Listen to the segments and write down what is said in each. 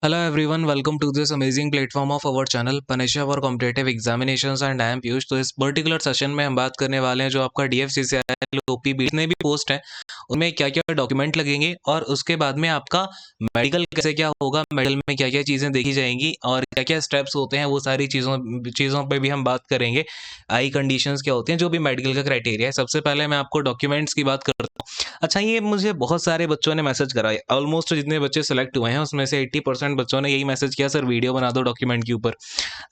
Hello everyone, welcome to this amazing platform of our channel Panisha for Competitive Examinations and I am Piyush. तो इस particular session में हम बात करने वाले हैं जो आपका DFCCIL OPB जितने भी पोस्ट हैं उनमें क्या क्या डॉक्यूमेंट लगेंगे और उसके बाद में आपका मेडिकल कैसे क्या होगा, मेडिकल में क्या क्या चीज़ें देखी जाएंगी और क्या क्या स्टेप्स होते हैं, वो सारी चीज़ों पे भी हम बात करेंगे। आई कंडीशंस क्या होती हैं, जो भी मेडिकल का क्राइटेरिया है। सबसे पहले मैं आपको डॉक्यूमेंट्स की बात करता हूँ। अच्छा, ये मुझे बहुत सारे बच्चों ने मैसेज करा है। ऑलमोस्ट जितने बच्चे सेलेक्ट हुए हैं उसमें से 80% बच्चों ने यही मैसेज किया, सर वीडियो बना दो डॉक्यूमेंट के ऊपर।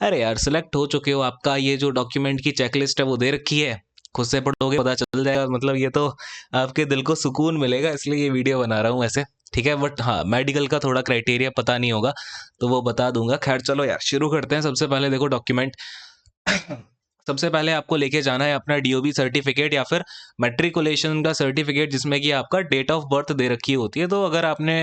अरे यार, सेलेक्ट हो चुके हो, आपका ये जो डॉक्यूमेंट की चेकलिस्ट है वो दे रखी है, खुद से पढ़ोगे पता चल जाएगा। मतलब ये तो आपके दिल को सुकून मिलेगा, इसलिए ये वीडियो बना रहा हूँ ऐसे। ठीक है, बट हाँ, मेडिकल का थोड़ा क्राइटेरिया पता नहीं होगा तो वो बता दूंगा। खैर चलो यार, शुरू करते हैं। सबसे पहले देखो डॉक्यूमेंट सबसे पहले आपको लेके जाना है अपना डीओबी सर्टिफिकेट या फिर मैट्रिकुलेशन का सर्टिफिकेट, जिसमें कि आपका डेट ऑफ बर्थ दे रखी होती है। तो अगर आपने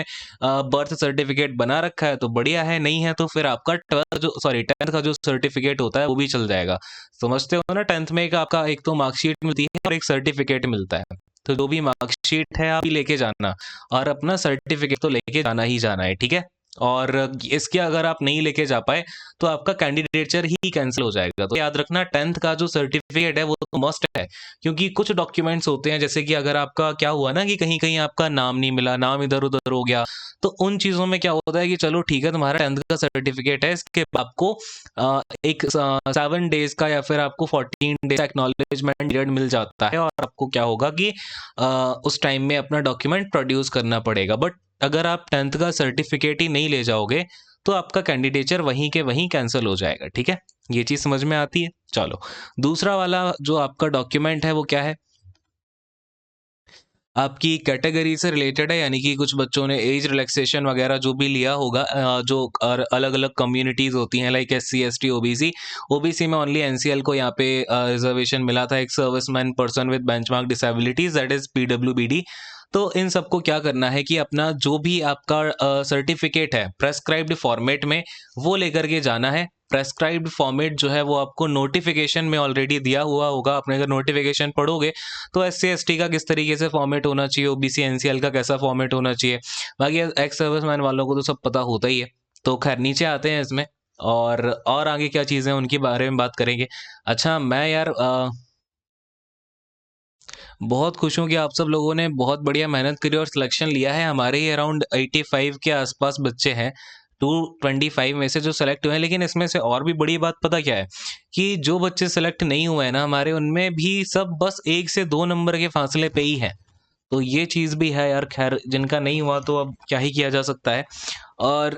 बर्थ सर्टिफिकेट बना रखा है तो बढ़िया है, नहीं है तो फिर आपका 10th का जो सर्टिफिकेट होता है वो भी चल जाएगा। समझते हो ना, 10th में आपका एक तो मार्कशीट मिलती है और एक सर्टिफिकेट मिलता है। तो जो भी मार्कशीट है आप ही लेके जाना और अपना सर्टिफिकेट तो लेके जाना ही जाना है, ठीक है। और इसके अगर आप नहीं लेके जा पाए तो आपका कैंडिडेचर ही कैंसिल हो जाएगा। तो याद रखना, 10th का जो सर्टिफिकेट है वो तो मस्ट है, क्योंकि कुछ डॉक्यूमेंट्स होते हैं जैसे कि अगर आपका क्या हुआ ना कि कहीं कहीं आपका नाम नहीं मिला, नाम इधर उधर हो गया, तो उन चीज़ों में क्या होता है कि चलो ठीक है, तुम्हारा 10th का सर्टिफिकेट है, इसके आपको एक 7 डेज का या फिर आपको 14 डेज का एक्नॉलेजमेंट पीरियड मिल जाता है और आपको क्या होगा कि उस टाइम में अपना डॉक्यूमेंट प्रोड्यूस करना पड़ेगा। बट अगर आप 10th का सर्टिफिकेट ही नहीं ले जाओगे तो आपका कैंडिडेचर वहीं के वहीं कैंसिल हो जाएगा, ठीक है। ये चीज समझ में आती है। चलो, दूसरा वाला जो आपका डॉक्यूमेंट है वो क्या है, आपकी कैटेगरी से रिलेटेड है। यानी कि कुछ बच्चों ने एज रिलैक्सेशन वगैरह जो भी लिया होगा, जो अलग अलग कम्युनिटीज होती हैं like SC ST OBC। OBC में ओनली एनसीएल को यहाँ पे रिजर्वेशन मिला था, एक serviceman person with benchmark disabilities, that is PWBD। तो इन सबको क्या करना है कि अपना जो भी आपका सर्टिफिकेट है प्रेस्क्राइब्ड फॉर्मेट में वो लेकर के जाना है। प्रेस्क्राइब्ड फॉर्मेट जो है वो आपको नोटिफिकेशन में ऑलरेडी दिया हुआ होगा। आपने अगर नोटिफिकेशन पढ़ोगे तो SC ST का किस तरीके से फॉर्मेट होना चाहिए, OBC NCL का कैसा फॉर्मेट होना चाहिए, बाकी एक्स सर्विसमैन वालों को तो सब पता होता ही है। तो खैर नीचे आते हैं इसमें, और आगे क्या चीज़ें उनके बारे में बात करेंगे। अच्छा, मैं यार बहुत खुश हूँ कि आप सब लोगों ने बहुत बढ़िया मेहनत करी और सिलेक्शन लिया है। हमारे ही अराउंड 85 के आसपास बच्चे हैं 225 में से जो सेलेक्ट हुए हैं। लेकिन इसमें से और भी बड़ी बात पता क्या है, कि जो बच्चे सेलेक्ट नहीं हुए हैं ना हमारे, उनमें भी सब बस 1 से 2 नंबर के फासले पे ही है। तो ये चीज़ भी है यार। खैर, जिनका नहीं हुआ तो अब क्या ही किया जा सकता है। और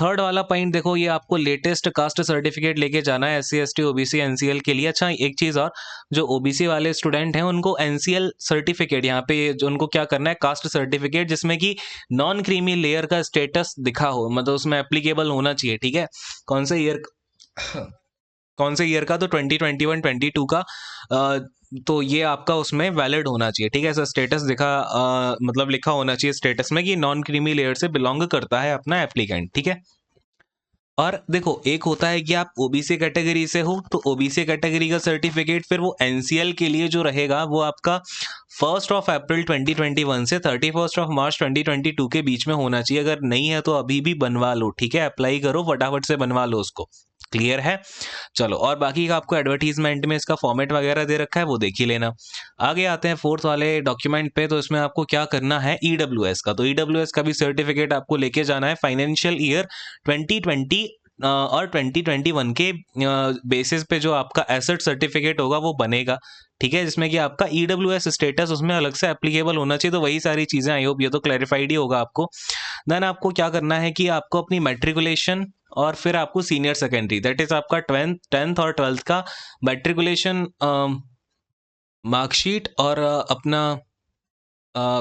थर्ड वाला पॉइंट देखो, ये आपको लेटेस्ट कास्ट सर्टिफिकेट लेके जाना है SC ST OBC NCL के लिए। अच्छा, एक चीज़ और, जो OBC वाले स्टूडेंट हैं उनको NCL सर्टिफिकेट, यहाँ पे जो उनको क्या करना है, कास्ट सर्टिफिकेट जिसमें कि नॉन क्रीमी लेयर का स्टेटस दिखा हो, मतलब उसमें एप्लीकेबल होना चाहिए, ठीक है। कौन से ईयर कौन से ईयर का, तो 2021 22 का। तो ये आपका उसमें वैलिड होना चाहिए, ठीक है। ऐसा स्टेटस मतलब लिखा होना चाहिए स्टेटस में कि नॉन क्रीमी लेयर से बिलोंग करता है अपना एप्लीकेंट, ठीक है। और देखो, एक होता है कि आप ओबीसी कैटेगरी से हो तो ओबीसी कैटेगरी का सर्टिफिकेट फिर वो एनसीएल के लिए जो रहेगा वो आपका 1 अप्रैल 2021 से 31 मार्च 2022 के बीच में होना चाहिए। अगर नहीं है तो अभी भी बनवा लो, ठीक है। अप्लाई करो, फटाफट से बनवा लो उसको। क्लियर है। चलो, और बाकी का आपको एडवर्टीजमेंट में इसका फॉर्मेट वगैरह दे रखा है, वो देख ही लेना। आगे आते हैं फोर्थ वाले डॉक्यूमेंट पे। तो इसमें आपको क्या करना है, ईडब्ल्यूएस का। तो ईडब्ल्यूएस का भी सर्टिफिकेट आपको लेके जाना है। फाइनेंशियल ईयर 2020 और 2021 के बेसिस पे जो आपका एसेट सर्टिफिकेट होगा वो बनेगा, ठीक है, जिसमें कि आपका ईडब्ल्यूएस स्टेटस उसमें अलग से एप्लीकेबल होना चाहिए। तो वही सारी चीज़ें, आई होप ये तो क्लैरिफाइड ही होगा आपको। देन आपको क्या करना है कि आपको अपनी मैट्रिकुलेशन और फिर आपको सीनियर सेकेंडरी, दैट इज आपका 10th और 12th का मैट्रिकुलेशन मार्कशीट और अपना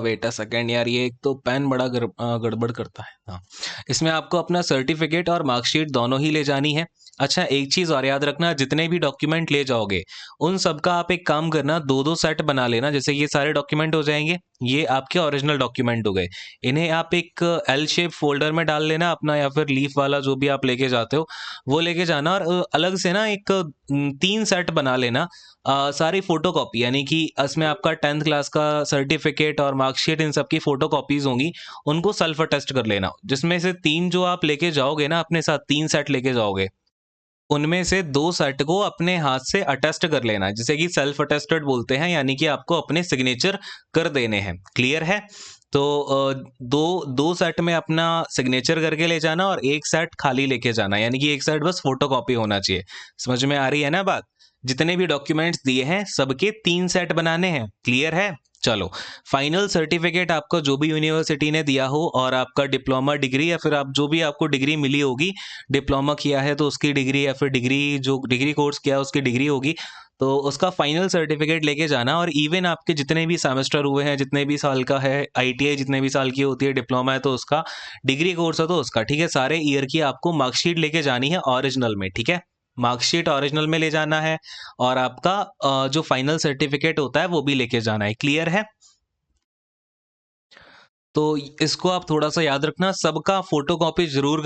वेट अ सेकेंड यार, ये एक तो पेन बड़ा गड़बड़ करता है। हाँ, इसमें आपको अपना सर्टिफिकेट और मार्कशीट दोनों ही ले जानी है। अच्छा, एक चीज़ और याद रखना, जितने भी डॉक्यूमेंट ले जाओगे उन सबका आप एक काम करना, 2-2 सेट बना लेना। जैसे ये सारे डॉक्यूमेंट हो जाएंगे, ये आपके ओरिजिनल डॉक्यूमेंट हो गए। इन्हें आप एक L शेप फोल्डर में डाल लेना अपना, या फिर लीफ वाला जो भी आप लेके जाते हो वो लेके जाना। और अलग से ना एक 3 सेट बना लेना, सारी फोटो कॉपी, यानी कि इसमें आपका 10th क्लास का सर्टिफिकेट और मार्कशीट, इन सब की फोटो कॉपीज होंगी, उनको सेल्फ अटेस्ट कर लेना। जिसमें से 3 जो आप लेके जाओगे ना अपने साथ, 3 सेट लेके जाओगे, उनमें से 2 सेट को अपने हाथ से अटेस्ट कर लेना है, जिसे कि सेल्फ अटेस्टेड बोलते हैं, यानी कि आपको अपने सिग्नेचर कर देने हैं। क्लियर है? तो दो सेट में अपना सिग्नेचर करके ले जाना और 1 सेट खाली लेके जाना, यानी कि 1 सेट बस फोटोकॉपी होना चाहिए। समझ में आ रही है ना बात? जितने भी डॉक्यूमेंट्स दिए हैं सबके 3 सेट बनाने हैं। क्लियर है? चलो, फाइनल सर्टिफिकेट आपको जो भी यूनिवर्सिटी ने दिया हो, और आपका डिप्लोमा डिग्री या फिर आप जो भी आपको डिग्री मिली होगी, डिप्लोमा किया है तो उसकी डिग्री, या फिर डिग्री जो डिग्री कोर्स किया है उसकी डिग्री होगी, तो उसका फाइनल सर्टिफिकेट लेके जाना। और इवन आपके जितने भी सेमेस्टर हुए हैं, जितने भी साल का है, आईटीआई जितने भी साल की होती है, डिप्लोमा है तो उसका, डिग्री कोर्स है तो उसका, ठीक है, सारे ईयर की आपको मार्कशीट लेके जानी है ओरिजिनल में। ठीक है, मार्कशीट ओरिजिनल में ले जाना है, और आपका जो फाइनल सर्टिफिकेट होता है वो भी लेके जाना है। क्लियर है? तो इसको आप थोड़ा-सा याद रखना, सबका फ़ोटोकॉपी ज़रूर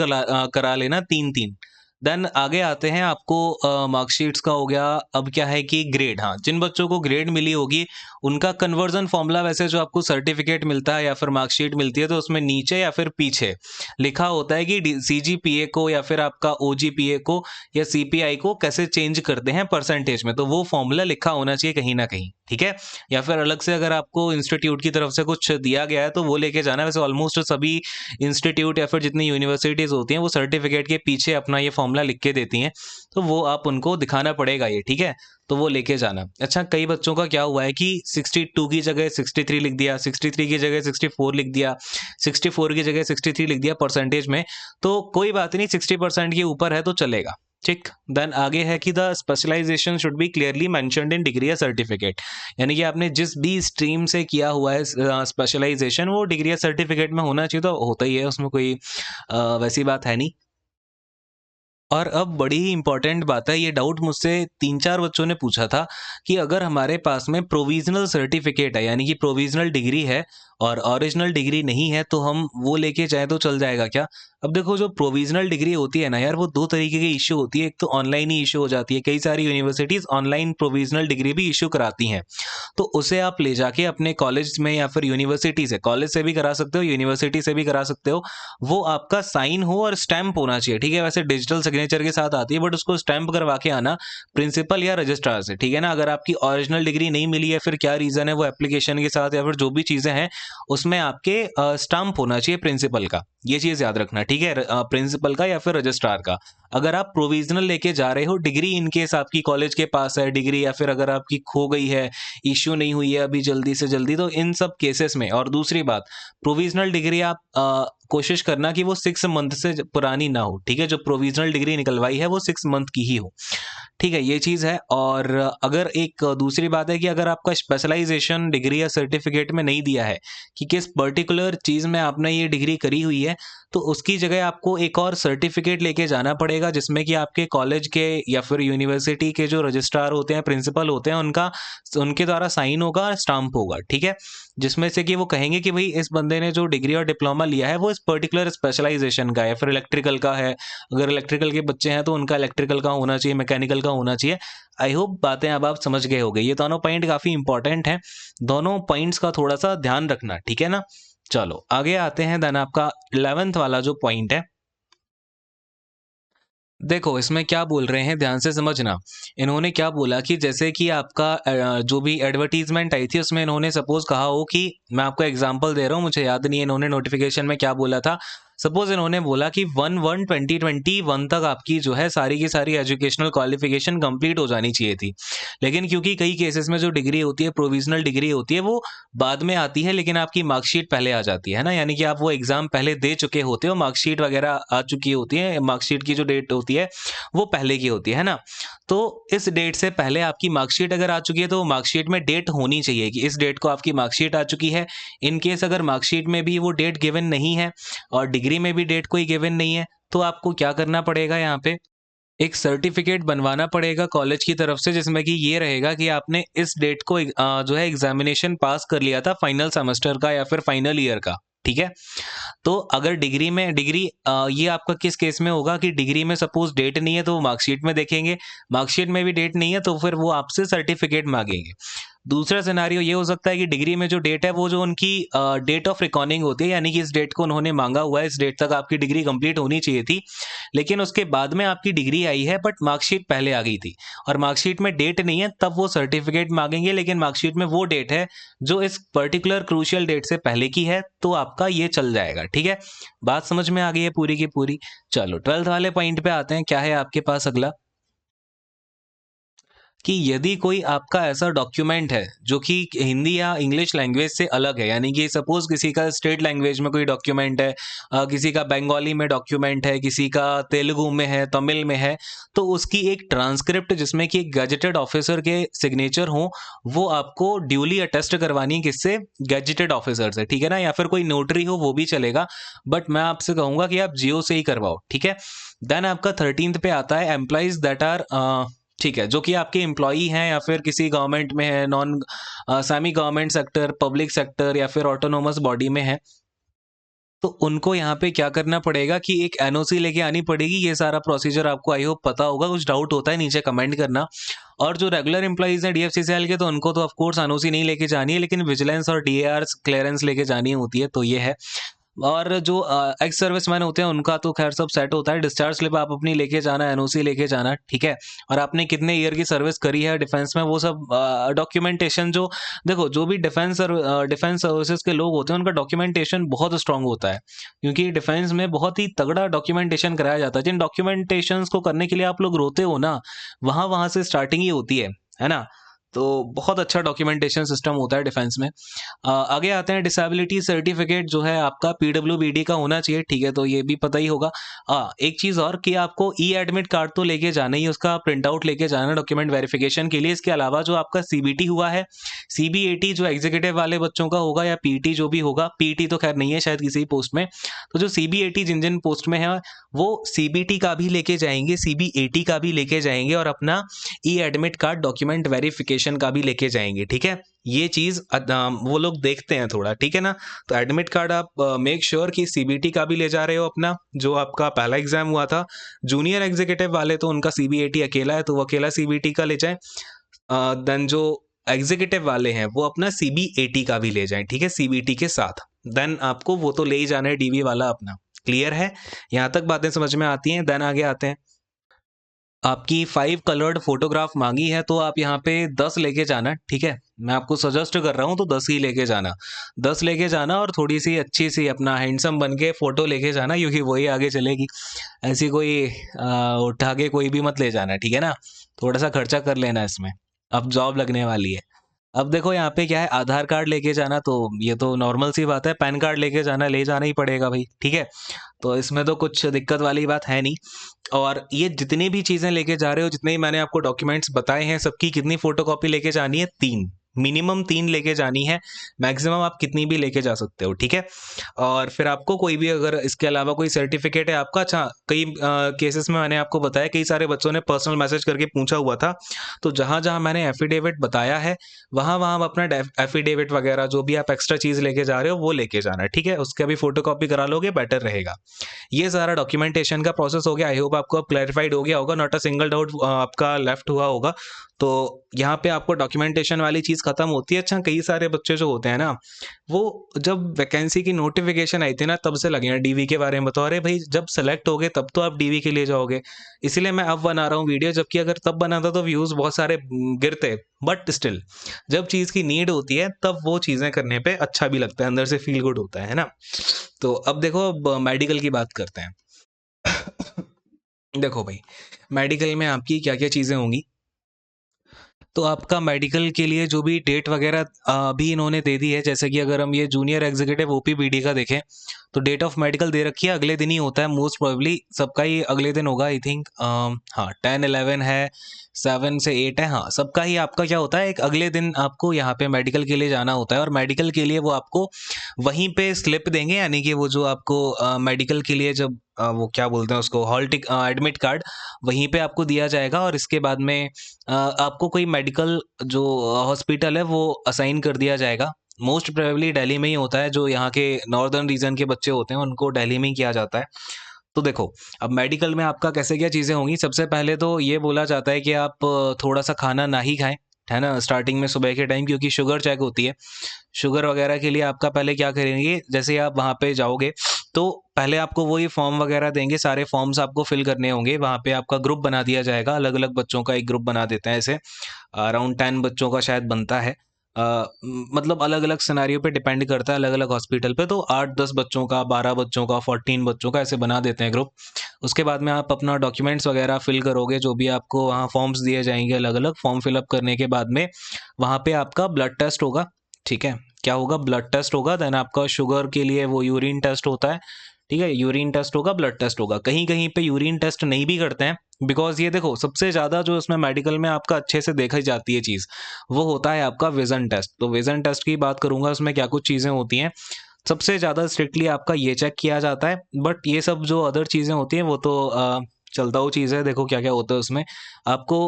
करा लेना 3-3। देन आगे आते हैं, आपको मार्कशीट्स का हो गया। अब क्या है कि ग्रेड, हाँ, जिन बच्चों को ग्रेड मिली होगी, उनका कन्वर्ज़न फ़ॉर्मूला, वैसे जो आपको सर्टिफ़िकेट मिलता है या फिर मार्कशीट मिलती है, तो उसमें नीचे या फिर पीछे लिखा होता है कि सीजीपीए को या फिर आपका ओजीपीए को या सीपीआई को कैसे चेंज करते हैं परसेंटेज में, तो वो फ़ॉर्मूला लिखा होना चाहिए कहीं न कहीं, ठीक है? या फिर अलग से अगर आपको इंस्टीट्यूट की तरफ से कुछ दिया गया है तो वो लेके जाना है। वैसे ऑलमोस्ट सभी इंस्टीट्यूट या फिर जितनी यूनिवर्सिटीज़ होती हैं वो सर्टिफिकेट के पीछे अपना ये फॉर्मूला लिख के देती हैं, तो वो आप उनको दिखाना पड़ेगा ये, ठीक है? तो वो लेके जाना। अच्छा, कई बच्चों का क्या हुआ है कि 62 की जगह 63 लिख दिया, 63 की जगह 64 लिख दिया, 64 की जगह 63 लिख दिया परसेंटेज में, तो कोई बात नहीं, 60% के ऊपर है तो चलेगा। ठीक। देन आगे है कि the specialisation should be clearly mentioned in degree या सर्टिफिकेट, यानी कि आपने जिस भी स्ट्रीम से किया हुआ है स्पेशलाइजेशन, वो डिग्री या सर्टिफिकेट में होना चाहिए, तो होता ही है, उसमें कोई वैसी बात है नहीं। और अब बड़ी ही इंपॉर्टेंट बात है, ये डाउट मुझसे 3-4 बच्चों ने पूछा था कि अगर हमारे पास में प्रोविजनल सर्टिफिकेट है, यानी कि प्रोविजनल डिग्री है और ओरिजिनल डिग्री नहीं है, तो हम वो लेके जाएं तो चल जाएगा क्या? अब देखो, जो प्रोविजनल डिग्री होती है ना यार, वो 2 तरीके की इश्यू होती है। एक तो ऑनलाइन ही इश्यू हो जाती है, कई सारी यूनिवर्सिटीज़ ऑनलाइन प्रोविजनल डिग्री भी इश्यू कराती हैं। तो उसे आप ले जाके अपने कॉलेज में या फिर यूनिवर्सिटी से, कॉलेज से भी करा सकते हो, यूनिवर्सिटी से भी करा सकते हो। वो आपका साइन हो और स्टैंप होना चाहिए, ठीक है? वैसे डिजिटल सिग्नेचर के साथ आती है, बट उसको स्टैंप करवा के आना प्रिंसिपल या रजिस्ट्रार से, ठीक है ना? अगर आपकी ओरिजिनल डिग्री नहीं मिली है, फिर क्या रीज़न है, वो एप्लीकेशन के साथ या फिर जो भी चीज़ें हैं, उसमें आपके स्टाम्प होना चाहिए प्रिंसिपल का। ये चीज़ याद रखना, ठीक है? प्रिंसिपल का या फिर रजिस्ट्रार का। अगर आप प्रोविजनल लेके जा रहे हो, डिग्री इन केस आपकी कॉलेज के पास है डिग्री, या फिर अगर आपकी खो गई है, इश्यू नहीं हुई है अभी जल्दी से जल्दी, तो इन सब केसेस में, और दूसरी बात, प्रोविजनल डिग्री आप कोशिश करना कि वो 6 मंथ से पुरानी ना हो, ठीक है? जो प्रोविजनल डिग्री निकलवाई है वो 6 मंथ की ही हो, ठीक है? ये चीज़ है। और अगर एक दूसरी बात है कि अगर आपका स्पेशलाइजेशन डिग्री या सर्टिफिकेट में नहीं दिया है कि किस पर्टिकुलर चीज़ में आपने ये डिग्री करी हुई है, तो उसकी जगह आपको एक और सर्टिफिकेट लेके जाना पड़ेगा, जिसमें कि आपके कॉलेज के या फिर यूनिवर्सिटी के जो रजिस्ट्रार होते हैं, प्रिंसिपल होते हैं, उनके द्वारा साइन होगा, स्टाम्प होगा, ठीक है? जिसमें से कि वो कहेंगे कि भाई इस बंदे ने जो डिग्री और डिप्लोमा लिया है वो इस पर्टिकुलर स्पेशलाइजेशन का है, या फिर इलेक्ट्रिकल का है। अगर इलेक्ट्रिकल के बच्चे हैं तो उनका इलेक्ट्रिकल का होना चाहिए, मैकेनिकल का होना चाहिए। आई होप बातें अब आप समझ गए होंगे। ये दोनों पॉइंट काफ़ी इंपॉर्टेंट हैं। दोनों पॉइंट्स का थोड़ा-सा ध्यान रखना, ठीक है ना? चलो आगे आते हैं। देन आपका 11th वाला जो पॉइंट है, देखो इसमें क्या बोल रहे हैं, ध्यान से समझना। इन्होंने क्या बोला कि जैसे कि आपका जो भी एडवर्टाइजमेंट आई थी उसमें इन्होंने सपोज कहा हो कि, मैं आपको एग्जांपल दे रहा हूँ, मुझे याद नहीं है इन्होंने नोटिफिकेशन में क्या बोला था। सपोज इन्होंने बोला कि 1/1/2021 तक आपकी जो है सारी की सारी एजुकेशनल क्वालिफिकेशन कंप्लीट हो जानी चाहिए थी। लेकिन क्योंकि कई केसेस में जो डिग्री होती है, प्रोविजनल डिग्री होती है, वो बाद में आती है, लेकिन आपकी मार्कशीट पहले आ जाती है ना? यानी कि आप वो एग्जाम पहले दे चुके होते हो, मार्कशीट वगैरह आ चुकी होती है, मार्कशीट की जो डेट होती है वो पहले की होती है ना? तो इस डेट से पहले आपकी मार्कशीट अगर आ चुकी है, तो मार्कशीट में डेट होनी चाहिए कि इस डेट को आपकी मार्कशीट आ चुकी है। इन केस अगर मार्कशीट में भी वो डेट गिवन नहीं है और डिग्री में भी डेट कोई गिवन नहीं है, तो आपको क्या करना पड़ेगा, यहाँ पे एक सर्टिफिकेट बनवाना पड़ेगा कॉलेज की तरफ से, जिसमें कि ये रहेगा कि आपने इस डेट को जो है एग्जामिनेशन पास कर लिया था, फाइनल सेमेस्टर का या फिर फाइनल ईयर का, ठीक है? तो अगर ये आपका किस केस में होगा कि डिग्री में सपोज डेट नहीं है तो वो मार्कशीट में देखेंगे, मार्कशीट में भी डेट नहीं है तो फिर वो आपसे सर्टिफिकेट मांगेंगे। दूसरा सिनेरियो ये हो सकता है कि डिग्री में जो डेट है वो जो उनकी डेट ऑफ रिकॉर्डिंग होती है, यानी कि इस डेट को उन्होंने मांगा हुआ है, इस डेट तक आपकी डिग्री कंप्लीट होनी चाहिए थी, लेकिन उसके बाद में आपकी डिग्री आई है बट मार्कशीट पहले आ गई थी और मार्कशीट में डेट नहीं है, तब वो सर्टिफिकेट मांगेंगे, लेकिन मार्कशीट में वो डेट है जो इस पर्टिकुलर क्रूशियल डेट से पहले की है, तो आपका ये चल जाएगा। ठीक है, बात समझ में आ गई है पूरी की पूरी। चलो 12th वाले पॉइंट पे आते हैं, क्या है आपके पास अगला, कि यदि कोई आपका ऐसा डॉक्यूमेंट है जो कि हिंदी या इंग्लिश लैंग्वेज से अलग है, यानी कि सपोज किसी का स्टेट लैंग्वेज में कोई डॉक्यूमेंट है, किसी का बंगाली में डॉक्यूमेंट है, किसी का तेलुगु में है, तमिल में है, तो उसकी एक ट्रांसक्रिप्ट जिसमें कि एक गैजेटेड ऑफिसर के सिग्नेचर हो, वो आपको ड्यूली अटेस्ट करवानी है, किससे, गैजेटेड ऑफिसर से। ठीक है ना, या फिर कोई नोटरी हो वो भी चलेगा, बट मैं आपसे कहूंगा कि आप जियो से ही करवाओ। ठीक है, देन आपका 13th पे आता है एम्प्लॉइज दैट आर, ठीक है, जो कि आपके एम्प्लॉई हैं या फिर किसी गवर्नमेंट में है, non semi government sector, public sector या फिर ऑटोनोमस बॉडी में है, तो उनको यहाँ पे क्या करना पड़ेगा कि एक एनओसी लेके आनी पड़ेगी। ये सारा प्रोसीजर आपको आई होप पता होगा, कुछ डाउट होता है नीचे कमेंट करना। और जो रेगुलर एम्प्लॉइज हैं डीएफसीसीएल के, तो उनको तो ऑफ कोर्स एनओसी नहीं लेके जानी है, लेकिन विजिलेंस और डीएआर क्लियरेंस लेके जानी होती है, तो ये है। और जो एक्स सर्विसमैन होते हैं उनका तो खैर सब सेट होता है, डिस्चार्ज स्लिप आप अपनी लेके जाना, एनओसी लेके जाना। ठीक है, और आपने कितने ईयर की सर्विस करी है डिफेंस में, वो सब डॉक्यूमेंटेशन, जो देखो जो भी डिफेंस सर्विसेज के लोग होते हैं उनका डॉक्यूमेंटेशन बहुत स्ट्रांग होता है, क्योंकि डिफेंस में बहुत ही तगड़ा डॉक्यूमेंटेशन कराया जाता है। जिन डॉक्यूमेंटेशन को करने के लिए आप लोग रोते हो ना, वहां वहां से स्टार्टिंग ही होती है ना। तो बहुत अच्छा डॉक्यूमेंटेशन सिस्टम होता है डिफेंस में। आगे आते हैं, डिसेबिलिटी सर्टिफिकेट जो है आपका पीडब्ल्यूबीडी का होना चाहिए। ठीक है, तो ये भी पता ही होगा। एक चीज़ और कि आपको ई एडमिट कार्ड तो लेके जाना ही, उसका प्रिंट आउट लेके जाना डॉक्यूमेंट वेरिफिकेशन के लिए। इसके अलावा जो आपका सीबीटी हुआ है, सीबीएटी जो एग्जीक्यूटिव वाले बच्चों का होगा, या पीटी जो भी होगा, पीटी तो खैर नहीं है शायद किसी पोस्ट में, तो जो सीबीएटी जिन जिन पोस्ट में है वो सीबीटी का भी लेके जाएंगे, सीबीएटी का भी लेके जाएंगे, और अपना ई एडमिट कार्ड डॉक्यूमेंट वेरिफिकेशन का भी लेके जाएंगे। ठीक है, ये चीज वो लोग देखते हैं थोड़ा। ठीक है ना, तो एडमिट कार्ड आप मेक श्योर कि सीबीटी का भी ले जा रहे हो अपना, जो आपका पहला एग्जाम हुआ था। जूनियर एग्जीक्यूटिव वाले तो उनका सीबीएटी अकेला है, तो वो अकेला सीबीटी का ले जाएं। देन जो एग्जीक्यूटिव वाले हैं वो अपना सीबीएटी का भी ले जाएं, ठीक है, सीबीटी के साथ। देन आपको वो तो ले ही जाना है डीवी वाला अपना। क्लियर है, यहाँ तक बातें समझ में आती हैं। देन आगे आते हैं, आपकी 5 कलर्ड फोटोग्राफ मांगी है, तो आप यहाँ पे 10 लेके जाना। ठीक है, मैं आपको सजेस्ट कर रहा हूँ तो 10 ही लेके जाना, 10 लेके जाना, और थोड़ी सी अच्छी सी अपना हैंडसम बन के फोटो लेके जाना, क्योंकि वही आगे चलेगी। ऐसी कोई उठा के कोई भी मत ले जाना। ठीक है ना, थोड़ा सा खर्चा कर लेना इसमें, अब जॉब लगने वाली है। अब देखो यहाँ पे क्या है, आधार कार्ड लेके जाना, तो ये तो नॉर्मल सी बात है। पैन कार्ड लेके जाना, ले जाना ही पड़ेगा भाई। ठीक है, तो इसमें तो कुछ दिक्कत वाली बात है नहीं। और ये जितनी भी चीजें लेके जा रहे हो, जितने ही मैंने आपको डॉक्यूमेंट्स बताए हैं, सबकी कितनी फोटोकॉपी लेके जानी है, 3, मिनिमम 3 लेके जानी है, मैक्सिमम आप कितनी भी लेके जा सकते हो। ठीक है, और फिर आपको कोई भी अगर इसके अलावा कोई सर्टिफिकेट है आपका, अच्छा कई केसेस में मैंने आपको बताया, कई सारे बच्चों ने पर्सनल मैसेज करके पूछा हुआ था, तो जहां जहां मैंने एफिडेविट बताया है, वहां वहां अपना एफिडेविट वगैरह जो भी आप एक्स्ट्रा चीज लेके जा रहे हो वो लेके जाना। ठीक है, उसका भी फोटोकॉपी करा लोगे बेटर रहेगा। ये सारा डॉक्यूमेंटेशन का प्रोसेस हो गया। आई होप आपको अब क्लैरिफाइड हो गया होगा, नॉट अ सिंगल डाउट आपका लेफ्ट हुआ होगा। तो यहाँ पे आपको डॉक्यूमेंटेशन वाली चीज खत्म होती है। अच्छा, कई सारे बच्चे जो होते हैं ना, वो जब वैकेंसी की नोटिफिकेशन आई थी ना, तब से लगे हैं डीवी के बारे में, बता रहे भाई जब सेलेक्ट हो गए तब तो आप डीवी के लिए जाओगे। इसलिए मैं अब बना रहा हूँ वीडियो, जबकि अगर तब बनाता तो व्यूज बहुत सारे गिरते, बट स्टिल जब चीज की नीड होती है तब वो चीजें करने पे अच्छा भी लगता है, अंदर से फील गुड होता है ना। तो अब देखो, अब मेडिकल की बात करते हैं। देखो भाई, मेडिकल में आपकी क्या क्या चीजें होंगी, तो आपका मेडिकल के लिए जो भी डेट वगैरह अभी इन्होंने दे दी है, जैसे कि अगर हम ये जूनियर एग्जीक्यूटिव ओपीबीडी का देखें, तो डेट ऑफ मेडिकल दे रखी है, अगले दिन ही होता है मोस्ट प्रोबेबली, सबका ही अगले दिन होगा आई थिंक। हाँ 10-11 है, 7 से 8 है, हाँ सबका ही आपका क्या होता है, एक अगले दिन आपको यहाँ पे मेडिकल के लिए जाना होता है। और मेडिकल के लिए वो आपको वहीं पे स्लिप देंगे, यानी कि वो जो आपको मेडिकल के लिए जब वो क्या बोलते हैं उसको, हॉल टिक एडमिट कार्ड वहीं पे आपको दिया जाएगा। और इसके बाद में आपको कोई मेडिकल जो हॉस्पिटल है वो असाइन कर दिया जाएगा। मोस्ट प्रोबेबली दिल्ली में ही होता है, जो यहाँ के नॉर्दर्न रीजन के बच्चे होते हैं उनको दिल्ली में ही किया जाता है। तो देखो, अब मेडिकल में आपका कैसे क्या चीज़ें होंगी, सबसे पहले तो ये बोला जाता है कि आप थोड़ा सा खाना ना ही खाएं। है ना, स्टार्टिंग में सुबह के टाइम, क्योंकि शुगर चेक होती है। शुगर वगैरह के लिए आपका पहले क्या करेंगे, जैसे आप वहाँ पे जाओगे तो पहले आपको वही फॉर्म वगैरह देंगे, सारे फॉर्म्स आपको फिल करने होंगे। वहाँ पे आपका ग्रुप बना दिया जाएगा, अलग अलग बच्चों का एक ग्रुप बना देते हैं, ऐसे अराउंड 10 बच्चों का शायद बनता है। मतलब अलग अलग सिनेरियो पे डिपेंड करता है, अलग अलग हॉस्पिटल पे, तो 8-10 बच्चों का, 12 बच्चों का, 14 बच्चों का, ऐसे बना देते हैं ग्रुप। उसके बाद में आप अपना डॉक्यूमेंट्स वगैरह फिल करोगे, जो भी आपको वहाँ फॉर्म्स दिए जाएंगे, अलग अलग फॉर्म फिलअप करने के बाद में वहाँ पे आपका ब्लड टेस्ट होगा। ठीक है, क्या होगा, ब्लड टेस्ट होगा। देन आपका शुगर के लिए वो यूरिन टेस्ट होता है। ठीक है, यूरिन टेस्ट होगा, ब्लड टेस्ट होगा। कहीं कहीं पे यूरिन टेस्ट नहीं भी करते हैं, बिकॉज ये देखो सबसे ज़्यादा जो इसमें मेडिकल में आपका अच्छे से देखी जाती है चीज़, वो होता है आपका विजन टेस्ट। तो विजन टेस्ट की बात करूंगा, उसमें क्या कुछ चीज़ें होती हैं। सबसे ज़्यादा स्ट्रिक्टली आपका ये चेक किया जाता है, बट ये सब जो अदर चीज़ें होती हैं वो तो चलता हुआ चीज़ है। देखो क्या क्या होता है उसमें, आपको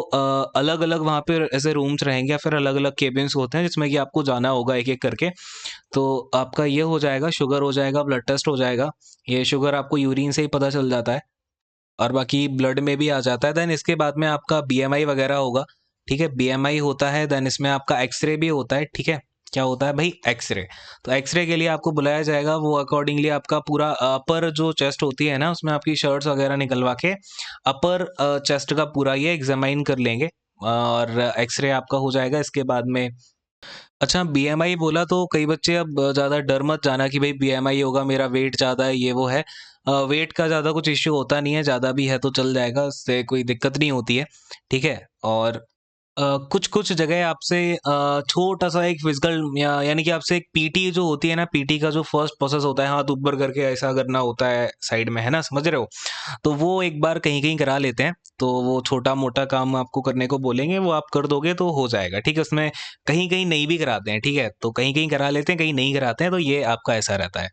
अलग अलग वहाँ पे ऐसे रूम्स रहेंगे या फिर अलग अलग केबिन्स होते हैं जिसमें कि आपको जाना होगा एक एक करके। तो आपका ये हो जाएगा, शुगर हो जाएगा, ब्लड टेस्ट हो जाएगा। ये शुगर आपको यूरिन से ही पता चल जाता है और बाकी ब्लड में भी आ जाता है। देन इसके बाद में आपका बीएमआई वगैरह होगा। ठीक है, बीएमआई होता है। देन इसमें आपका एक्सरे भी होता है। ठीक है, क्या होता है भाई, एक्सरे। तो एक्सरे के लिए आपको बुलाया जाएगा, वो अकॉर्डिंगली आपका पूरा अपर जो चेस्ट होती है ना, उसमें आपकी शर्ट्स वगैरह निकलवा के अपर चेस्ट का पूरा ये एग्जामाइन कर लेंगे और एक्सरे आपका हो जाएगा इसके बाद में। अच्छा, बीएमआई बोला तो कई बच्चे अब ज़्यादा डर मत जाना कि भाई बीएमआई होगा, मेरा वेट ज़्यादा है, ये वो है। वेट का ज़्यादा कुछ इश्यू होता नहीं है, ज़्यादा भी है तो चल जाएगा, उससे कोई दिक्कत नहीं होती है। ठीक है, और कुछ कुछ जगह आपसे छोटा सा एक फिजिकल यानी कि आपसे एक पीटी जो होती है ना, पीटी का जो फर्स्ट प्रोसेस होता है, हाथ ऊपर करके ऐसा करना होता है साइड में, है ना, समझ रहे हो। तो वो एक बार कहीं कहीं करा लेते हैं, तो वो छोटा मोटा काम आपको करने को बोलेंगे, वो आप कर दोगे तो हो जाएगा। ठीक है, उसमें कहीं कहीं नहीं भी कराते हैं। ठीक है, तो कहीं कहीं करा लेते हैं, कहीं नहीं कराते हैं, तो ये आपका ऐसा रहता है।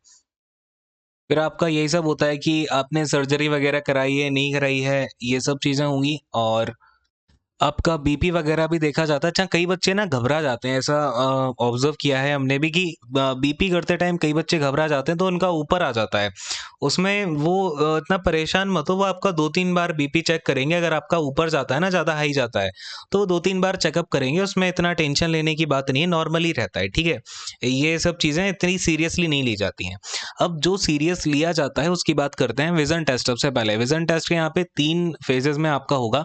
फिर आपका यही सब होता है कि आपने सर्जरी वगैरह कराई है नहीं कराई है, ये सब चीज़ें होंगी। और आपका बीपी वगैरह भी देखा जाता है। अच्छा, कई बच्चे ना घबरा जाते हैं, ऐसा ऑब्जर्व किया है हमने भी कि बीपी करते टाइम कई बच्चे घबरा जाते हैं, तो उनका ऊपर आ जाता है। उसमें वो इतना परेशान मत हो, वो आपका 2-3 बार बीपी चेक करेंगे। अगर आपका ऊपर जाता है ना, ज़्यादा हाई जाता है, तो 2-3 बार चेकअप करेंगे, उसमें इतना टेंशन लेने की बात नहीं है, नॉर्मली रहता है। ठीक है, ये सब चीज़ें इतनी सीरियसली नहीं ली जाती हैं। अब जो सीरियस लिया जाता है उसकी बात करते हैं, विजन टेस्ट। सबसे पहले विजन टेस्ट के यहाँ पे 3 फेजेस में आपका होगा।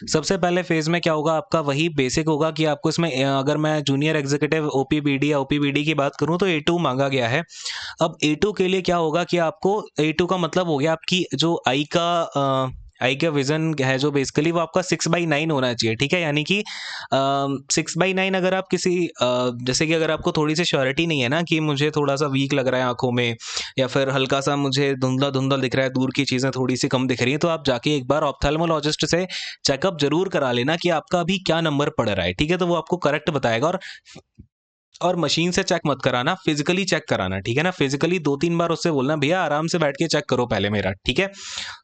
सबसे पहले फेज में क्या होगा, आपका वही बेसिक होगा कि आपको इसमें अगर मैं जूनियर एग्जीक्यूटिव ओपीबीडी या ओपीबीडी की बात करूं तो A2 मांगा गया है। अब A2 के लिए क्या होगा कि आपको, A2 का मतलब हो गया आपकी जो आई का विजन है जो बेसिकली वो आपका 6/9 होना चाहिए। ठीक है, यानी कि 6/9 अगर आप किसी जैसे कि अगर आपको थोड़ी सी श्योरिटी नहीं है ना कि मुझे थोड़ा सा वीक लग रहा है आंखों में, या फिर हल्का सा मुझे धुंधला धुंधला दिख रहा है, दूर की चीज़ें थोड़ी सी कम दिख रही हैं, तो आप जाके एक बार ऑप्थेल्मोलॉजिस्ट से चेकअप जरूर करा लेना कि आपका अभी क्या नंबर पड़ रहा है। ठीक है, तो वो आपको करेक्ट बताएगा। और मशीन से चेक मत कराना, फिजिकली चेक कराना। ठीक है ना, फिजिकली 2-3 बार उससे बोलना भैया आराम से बैठ के चेक करो पहले मेरा। ठीक है,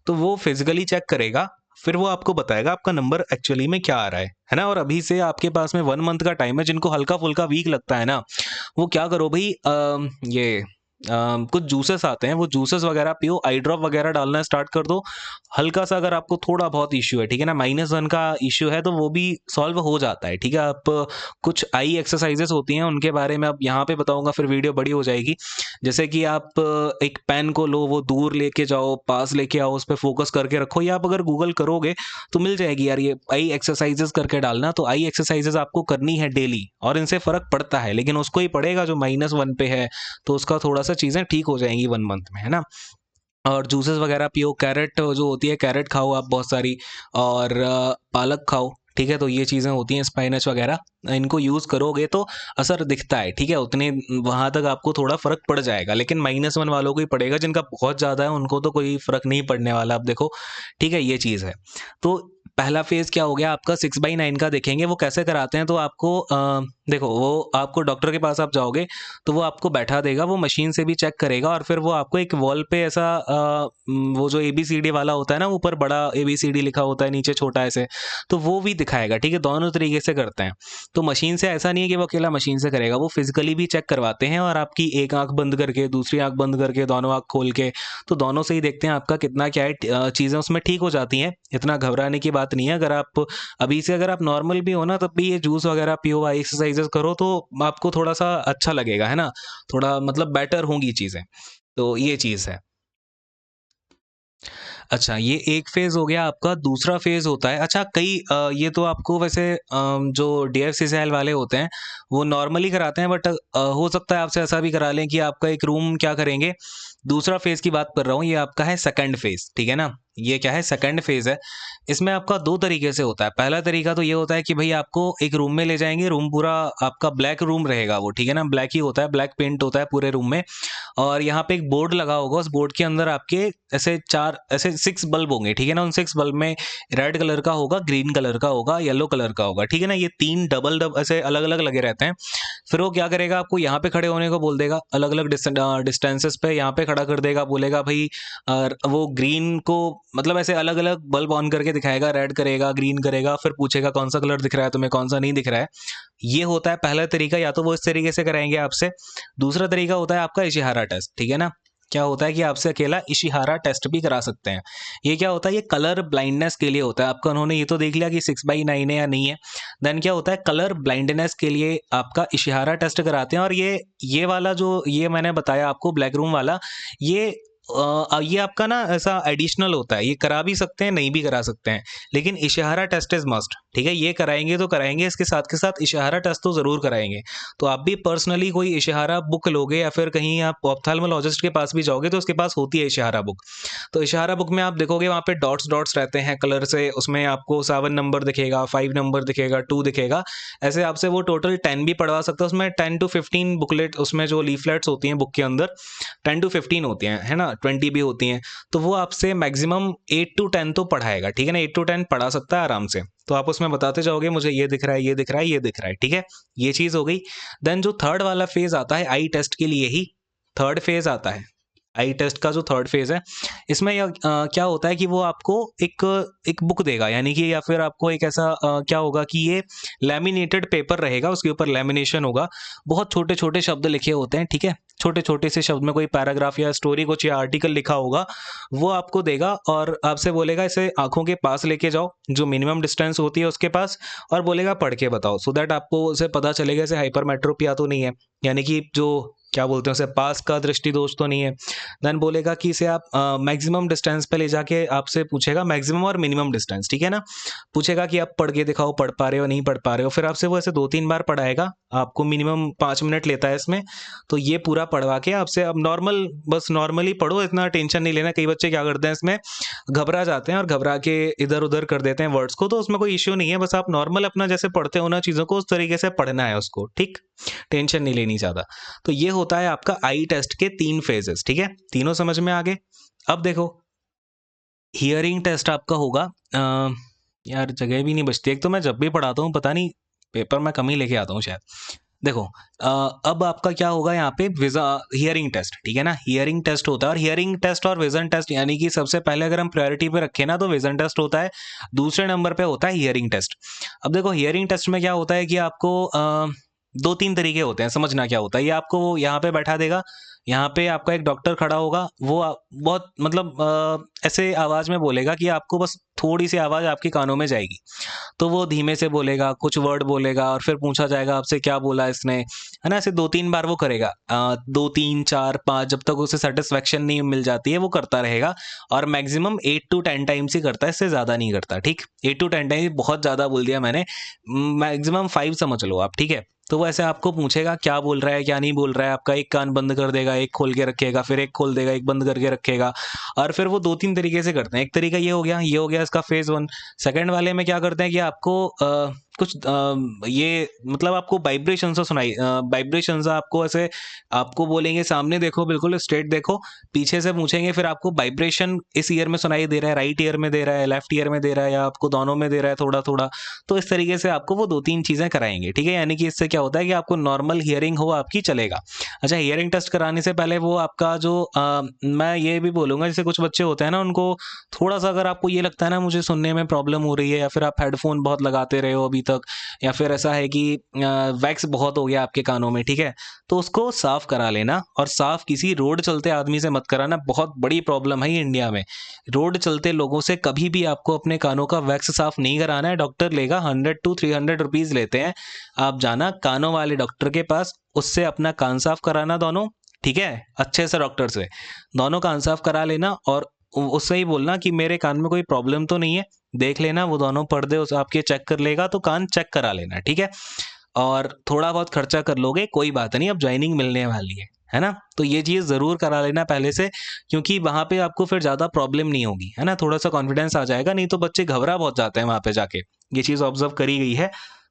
तो वो फिजिकली चेक करेगा, फिर वो आपको बताएगा आपका नंबर एक्चुअली में क्या आ रहा है ना। और अभी से आपके पास में 1 मंथ का टाइम है। जिनको हल्का फुल्का वीक लगता है ना, वो क्या करो भाई, ये कुछ जूसेस आते हैं, वो जूसेस वगैरह पियो, आई ड्रॉप वगैरह डालना स्टार्ट कर दो। हल्का सा अगर आपको थोड़ा बहुत इश्यू है, ठीक है ना, -1 का इश्यू है, तो वो भी सॉल्व हो जाता है। ठीक है, आप कुछ आई एक्सरसाइजेस होती हैं, उनके बारे में अब यहाँ पे बताऊंगा, फिर वीडियो बड़ी हो जाएगी। जैसे कि आप एक पेन को लो, वो दूर लेके जाओ, पास लेके आओ, उस पर फोकस करके रखो, या आप अगर गूगल करोगे तो मिल जाएगी यार, ये आई एक्सरसाइजेस करके डालना। तो आई एक्सरसाइजेस आपको करनी है डेली, और इनसे फर्क पड़ता है, लेकिन उसको ही पड़ेगा जो -1 पे है, तो उसका थोड़ा सा चीज़ें ठीक हो जाएंगी 1 मंथ में, है ना। और जूसेस वगैरह पियो, कैरेट जो होती है, कैरेट खाओ आप बहुत सारी, और पालक खाओ। ठीक है, तो ये चीज़ें होती हैं, स्पाइनच वगैरह, इनको यूज़ करोगे तो असर दिखता है। ठीक है, उतने वहाँ तक आपको थोड़ा फ़र्क पड़ जाएगा, लेकिन -1 वालों को ही पड़ेगा, जिनका बहुत ज़्यादा है उनको तो कोई फ़र्क नहीं पड़ने वाला। अब देखो, ठीक है, ये चीज़ है। तो पहला फेज़ क्या हो गया आपका, 6/9 का देखेंगे वो कैसे कराते हैं। तो आपको देखो, वो आपको डॉक्टर के पास आप जाओगे तो वो आपको बैठा देगा, वो मशीन से भी चेक करेगा, और फिर वो आपको एक वॉल पे ऐसा वो जो ABCD वाला होता है ना, ऊपर बड़ा ABCD लिखा होता है, नीचे छोटा ऐसे, तो वो भी दिखाएगा। ठीक है, दोनों तरीके से करते हैं। तो मशीन से ऐसा नहीं है कि वो अकेला मशीन से करेगा, वो फिजिकली भी चेक करवाते हैं, और आपकी एक आंख बंद करके, दूसरी आंख बंद करके, दोनों आंख खोल के, तो दोनों से ही देखते हैं आपका कितना क्या है, चीज़ें उसमें ठीक हो जाती हैं। इतना घबराने की बात बात नहीं है। अगर आप अभी से अगर आप नॉर्मल भी हो ना, तब भी ये जूस वगैरह पियो, एक्सरसाइजेस करो, तो आपको थोड़ा सा अच्छा लगेगा, है ना, थोड़ा मतलब बेटर होंगी चीज़ें। तो ये चीज़ है। अच्छा, ये एक फ़ेज़ हो गया आपका। दूसरा फ़ेज़ होता है, अच्छा कई ये तो आपको वैसे जो डीएफसीसीएल वाले होते हैं, वो नॉर्मली कराते हैं, बट हो सकता है आपसे ऐसा भी करा लें कि आपका एक रूम क्या करेंगे, दूसरा फ़ेज़ की बात कर रहा हूँ, ये आपका है सेकंड फ़ेज़, ठीक है ना? ये क्या है, सेकंड फ़ेज़ है। इसमें आपका 2 तरीके से होता है। पहला तरीका तो ये होता है कि भई आपको एक रूम में ले जाएँगे, रूम पूरा आपका ब्लैक रूम रहेगा वो, ठीक है ना? ब्लैक ही होता है, ब्लैक पेंट होता है पूरे रूम में, और यहाँ पे एक बोर्ड लगा होगा, उस बोर्ड के अंदर आपके ऐसे 4 ऐसे 6 बल्ब होंगे, ठीक है ना? उन 6 बल्ब में रेड कलर का होगा, ग्रीन कलर का होगा, येलो कलर का होगा, ठीक है ना? ये 3 डबल ऐसे अलग-अलग लगे रहते हैं। फिर वो क्या करेगा, आपको यहाँ पे खड़े होने को बोल देगा, अलग-अलग डिस्टेंसेस पे यहाँ पे खड़ा कर देगा, बोलेगा भई वो ग्रीन को मतलब ऐसे अलग-अलग बल्ब ऑन करके दिखाएगा, रेड करेगा, ग्रीन करेगा, फिर पूछेगा कौन-सा कलर दिख रहा है तुम्हें, कौन-सा नहीं दिख रहा है। ये होता है पहला तरीका, या तो वो इस तरीके से कराएँगे आपसे। दूसरा तरीका होता है आपका इशिहारा टेस्ट, ठीक है ना? क्या होता है कि आपसे अकेला इशिहारा टेस्ट भी करा सकते हैं। ये क्या होता है, ये कलर ब्लाइंडनेस के लिए होता है। आपका उन्होंने ये तो देख लिया कि 6/9 है या नहीं है। देन क्या होता है, कलर ब्लाइंडनेस के लिए आपका इशिहारा टेस्ट कराते हैं, और ये वाला जो ये मैंने बताया आपको ब्लैक रूम वाला, ये ये आपका ना ऐसा एडिशनल होता है। ये करा भी सकते हैं, नहीं भी करा सकते हैं। लेकिन इशिहारा टेस्ट इज़ मस्ट, ठीक है? ये कराएँगे तो कराएँगे, इसके साथ के साथ इशिहारा टेस्ट तो ज़रूर कराएँगे। तो आप भी पर्सनली कोई इशिहारा बुक लोगे, या फिर कहीं आप ऑप्थेल्मोलॉजिस्ट के पास भी जाओगे, तो उसके पास होती है इशिहारा बुक। तो इशिहारा बुक में आप देखोगे, वहाँ पे डॉट्स डॉट्स रहते हैं कलर से, उसमें आपको 7 नंबर दिखेगा, 5 नंबर दिखेगा, 2 दिखेगा। ऐसे आपसे वो टोटल 10 भी पढ़वा सकता है। उसमें 10 टू 15 बुकलेट, उसमें जो लीफलेट्स होती हैं बुक के अंदर, 10 टू 15 होती हैं, है ना? 20 भी होती हैं। तो वो आपसे मैक्सिमम 8 टू 10 तो पढ़ाएगा, ठीक है ना? 8 टू 10 पढ़ा सकता है आराम से। तो आप उसमें बताते जाओगे, मुझे ये दिख रहा है, ये दिख रहा है, ये दिख रहा है, ठीक है? ये चीज़ हो गई। देन जो थर्ड वाला फ़ेज़ आता है आई टेस्ट के लिए ही, थर्ड फ़ेज़ आता है। आई टेस्ट का जो थर्ड फ़ेज़ है, इसमें क्या होता है कि वो आपको एक एक बुक देगा, यानी कि, या फिर आपको एक ऐसा क्या होगा कि ये लैमिनेटेड पेपर रहेगा, उसके ऊपर लैमिनेशन होगा। बहुत छोटे-छोटे शब्द लिखे होते हैं, ठीक है? छोटे-छोटे से शब्द में कोई पैराग्राफ या स्टोरी कुछ या आर्टिकल लिखा होगा, वो आपको देगा और आपसे बोलेगा इसे आँखों के पास लेके जाओ, जो मिनिमम डिस्टेंस होती है उसके पास, और बोलेगा पढ़ के बताओ, सो दैट आपको उसे पता चलेगा इसे हाइपरमेट्रोपिया तो नहीं है, यानी कि जो क्या बोलते हैं उसे, पास का दृष्टि दोष तो नहीं है। देन बोलेगा कि इसे आप मैक्सिमम डिस्टेंस पे ले जाके आपसे पूछेगा मैक्सिमम और मिनिमम डिस्टेंस, ठीक है ना? पूछेगा कि आप पढ़ के दिखाओ, पढ़ पा रहे हो, नहीं पढ़ पा रहे हो। फिर आपसे वो ऐसे 2-3 बार पढ़ाएगा, आपको मिनिमम 5 मिनट लेता है इसमें। तो ये पूरा पढ़वा के आपसे, अब नॉर्मल, बस नॉर्मली पढ़ो, इतना टेंशन नहीं लेना। कई बच्चे क्या करते हैं इसमें, घबरा जाते हैं और घबरा के इधर-उधर कर देते हैं वर्ड्स को, तो उसमें कोई इश्यू नहीं है। बस आप नॉर्मल अपना जैसे पढ़ते हो ना चीज़ों को, उस तरीके से पढ़ना है उसको, ठीक? टेंशन नहीं लेनी ज़्यादा। तो ये होता है आपका आई टेस्ट के 3 फेजेस, ठीक है? तीनों समझ में आ गए? अब देखो, हियरिंग टेस्ट आपका होगा। यार जगह भी नहीं बचती, एक तो मैं जब भी पढ़ाता हूँ पता नहीं पेपर में कम ही लेके आता हूँ शायद। देखो, अब आपका क्या होगा यहाँ पे, हियरिंग टेस्ट, ठीक है ना? हियरिंग टेस्ट होता है, और हियरिंग टेस्ट और विजन टेस्ट, यानी कि सबसे पहले अगर हम प्रायोरिटी पे रखें ना, तो विजन टेस्ट होता है, दूसरे नंबर पे होता है हियरिंग टेस्ट। अब देखो, हियरिंग टेस्ट में क्या होता है कि आपको 2-3 तरीके होते हैं, समझना क्या होता है। ये आपको वो यहाँ पे बैठा देगा, यहाँ पे आपका एक डॉक्टर खड़ा होगा, वो बहुत मतलब ऐसे आवाज़ में बोलेगा कि आपको बस थोड़ी सी आवाज़ आपके कानों में जाएगी। तो वो धीमे से बोलेगा, कुछ वर्ड बोलेगा, और फिर पूछा जाएगा आपसे क्या बोला इसने, है ना? ऐसे 2-3 बार वो करेगा। 2, 3, 4, 5, जब तक उसे सैटिस्फैक्शन नहीं मिल जाती है, वो करता रहेगा, और मैक्सिमम 8 टू 10 टाइम्स ही करता है, इससे ज़्यादा नहीं करता, ठीक? 8 टू 10 टाइम्स बहुत ज़्यादा बोल दिया मैंने, मैक्सिमम 5 समझ लो आप, ठीक है? तो वो ऐसे आपको पूछेगा क्या बोल रहा है, क्या नहीं बोल रहा है, आपका एक कान बंद कर देगा, एक खोल के रखेगा, फिर एक खोल देगा, एक बंद करके रखेगा, और फिर वो 2-3 तरीके से करते हैं। एक तरीका ये हो गया इसका फेज़ 1। सेकंड वाले में क्या करते हैं कि आपको कुछ ये मतलब आपको वाइब्रेशन से सुनाई, वाइब्रेशन से आपको ऐसे, आपको बोलेंगे सामने देखो, बिल्कुल स्ट्रेट देखो, पीछे से पूछेंगे, फिर आपको वाइब्रेशन इस ईयर में सुनाई दे रहा है, राइट ईयर में दे रहा है, लेफ्ट ईयर में दे रहा है, या आपको दोनों में दे रहा है थोड़ा-थोड़ा। तो इस तरीके से आपको वो 2-3 चीज़ें कराएँगे, ठीक है? यानी कि इससे क्या होता है कि आपको नॉर्मल हियरिंग हो आपकी, चलेगा। अच्छा, हियरिंग टेस्ट कराने से पहले वो आपका जो मैं ये भी बोलूँगा, जैसे कुछ बच्चे होते हैं ना, उनको थोड़ा-सा अगर आपको ये लगता है ना मुझे सुनने में प्रॉब्लम हो रही है, या फिर आप हेडफ़ोन बहुत लगाते रहे हो अभी तक, या फिर ऐसा है कि वैक्स बहुत हो गया आपके कानों में, ठीक है, तो उसको साफ करा लेना। और साफ किसी रोड चलते आदमी से मत कराना, बहुत बड़ी प्रॉब्लम है ये इंडिया में। रोड चलते लोगों से कभी भी आपको अपने कानों का वैक्स साफ नहीं कराना है। डॉक्टर लेगा 100 to 300 रुपीज़ लेते हैं। आप जाना कानों वाले डॉक्टर के पास, उससे अपना कान साफ कराना दोनों, ठीक है, अच्छे से डॉक्टर से दोनों कान साफ करा लेना। और उससे ही बोलना कि मेरे कान में कोई प्रॉब्लम तो नहीं है, देख लेना। वो दोनों पर्दे उस आपके चेक कर लेगा, तो कान चेक करा लेना, ठीक है। और थोड़ा बहुत खर्चा कर लोगे, कोई बात नहीं, अब ज्वाइनिंग मिलने वाली है ना। तो ये चीज़ ज़रूर करा लेना पहले से, क्योंकि वहाँ पे आपको फिर ज़्यादा प्रॉब्लम नहीं होगी, है ना। थोड़ा सा कॉन्फिडेंस आ जाएगा, नहीं तो बच्चे घबरा बहुत जाते हैं वहाँ पे जाके। ये चीज़ ऑब्जर्व करी गई है।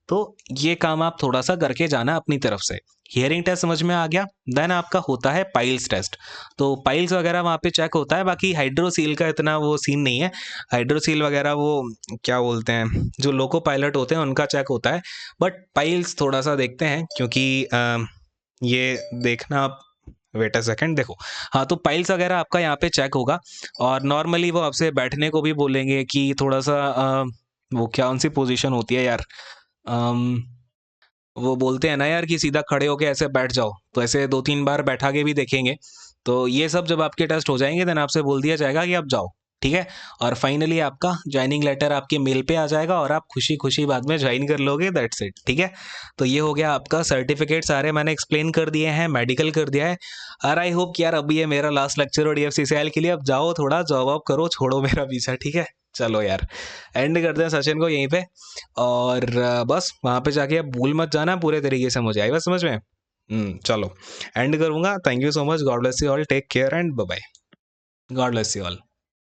तो ये काम आप थोड़ा सा करके जाना अपनी तरफ से। हियरिंग टेस्ट समझ में आ गया। देन आपका होता है पाइल्स टेस्ट। तो पाइल्स वगैरह वहाँ पे चेक होता है, बाकी हाइड्रोसील का इतना वो सीन नहीं है। हाइड्रोसील वगैरह वो क्या बोलते हैं, जो लोको पायलट होते हैं उनका चेक होता है। बट पाइल्स थोड़ा सा देखते हैं, क्योंकि ये देखना आप, वेट अ सेकंड, देखो। हाँ, तो पाइल्स वगैरह आपका यहाँ पे चेक होगा। और नॉर्मली वो आपसे बैठने को भी बोलेंगे कि थोड़ा सा वो क्या उनसी पोजीशन होती है यार, अम, वो बोलते हैं ना यार कि सीधा खड़े होके ऐसे बैठ जाओ, तो ऐसे 2-3 बार बैठा के भी देखेंगे। तो ये सब जब आपके टेस्ट हो जाएंगे, देन आपसे बोल दिया जाएगा कि आप जाओ, ठीक है। और फाइनली आपका ज्वाइनिंग लेटर आपके मेल पे आ जाएगा, और आप खुशी खुशी बाद में ज्वाइन कर लोगे, दैट्स इट, ठीक है। तो ये हो गया आपका सर्टिफिकेट, सारे मैंने एक्सप्लेन कर दिए हैं, मेडिकल कर दिया है। और आई होप कि यार अभी ये मेरा लास्ट लेक्चर हो DFCCIL के लिए, अब जाओ थोड़ा जॉब वॉब करो, छोड़ो मेरा पीछा, ठीक है। चलो यार, एंड करते हैं सेशन को यहीं पे। और बस वहाँ पे जाके अब भूल मत जाना, पूरे तरीके से मुझे आई बस समझ में। चलो एंड करूँगा। Thank you so much, God bless you all, take care and bye bye. God bless you all.